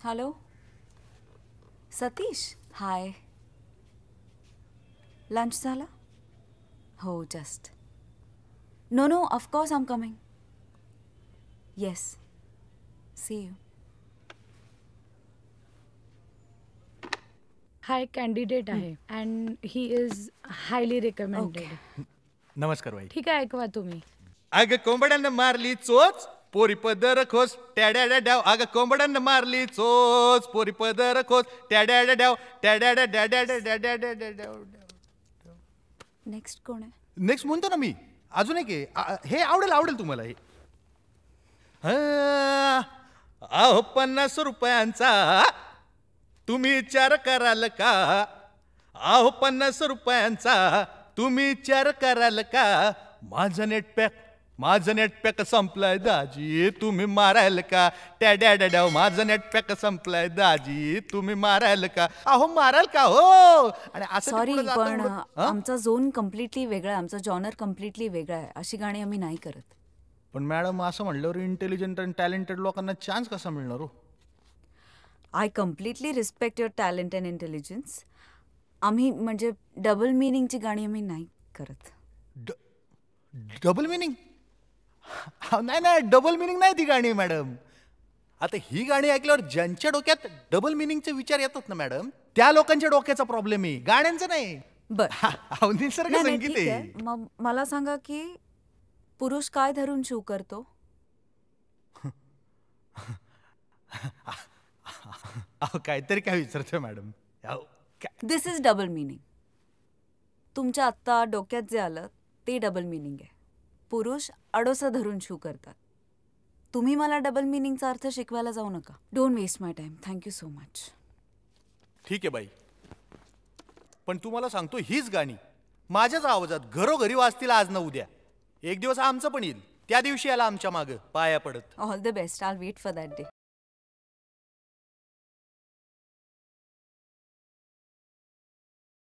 Hello Satish हाय lunch झाला हो just no no of course I am coming yes see you हा एक कॅन्डिडेट आहे and he is highly recommended. नमस्कार बाई. ठीक आहे, ऐकवा तुम्ही. अगं कोंबड्यानं मारली चोच पोरी पदर खोस टॅड्या डाव. अगं कोंबड्यानं मारली चोच पोरी पदर खोस टॅड्या डाव टॅड्या. नेक्स्ट कोण आहे नेक्स्ट म्हणतो ना मी. अजून एक आहे. हे आवडेल तुम्हाला हे. अहो 50 रुपयांचा तुम्ही विचार कराल का. अहो 50 रुपयांचा तुम्ही विचार कराल का. माझं नेटपॅक संपलाय दाजी तुम्ही मारायला का. टॅड्या डाव माझं नेटपॅक संपलाय दाजी तुम्ही मारायला का. अहो माराल का हो. आणि असं ते सॉरी पुढं जातं पण पुढं. हं? आमचा झोन कम्प्लिटली वेगळा आहे आमचा जॉनर कम्प्लिटली वेगळा आहे अशी गाणी आम्ही नाही करत. पण मॅडम असं म्हणल्यावर इंटेलिजंट आणि टॅलेंटेड लोकांना चान्स कसा मिळणार हो. I completely respect your talent and intelligence. आम्ही म्हणजे डबल मिनिंगची गाणी आम्ही नाही करत. Double meaning. नाही डबल मिनिंग नाही ती गाणी मॅडम. आता ही गाणी ऐकल्यावर ज्यांच्या डोक्यात डबल मिनिंगचे विचार येतात ना मॅडम त्या लोकांच्या डोक्याचा प्रॉब्लेम आहे गाण्यांचा नाही. बर निसर्ग नाही, नाही, संगीत ठीक आहे. आहे. मग मला सांगा की पुरुष काय धरून शिव करतो. अहो काहीतरी काय विचारतोय मॅडम. अहो, काय दिस इज डबल मिनिंग. तुमच्या आत्ता डोक्यात जे आलं ते डबल मिनिंग आहे. पुरुष अडोसं धरून शिव करतात. तुम्ही मला डबल मिनिंगचा अर्थ शिकवायला जाऊ नका. Don't waste my time. Thank you so much. ठीक आहे बाई. पण तुम्हाला सांगतो हीच गाणी माझ्याच आवाजात घरोघरी वाजतील आज ना उद्या. एक दिवस आमचं पण येईल त्या दिवशी याला आमच्या मागं पाया पडत. All the best. I will wait for that day.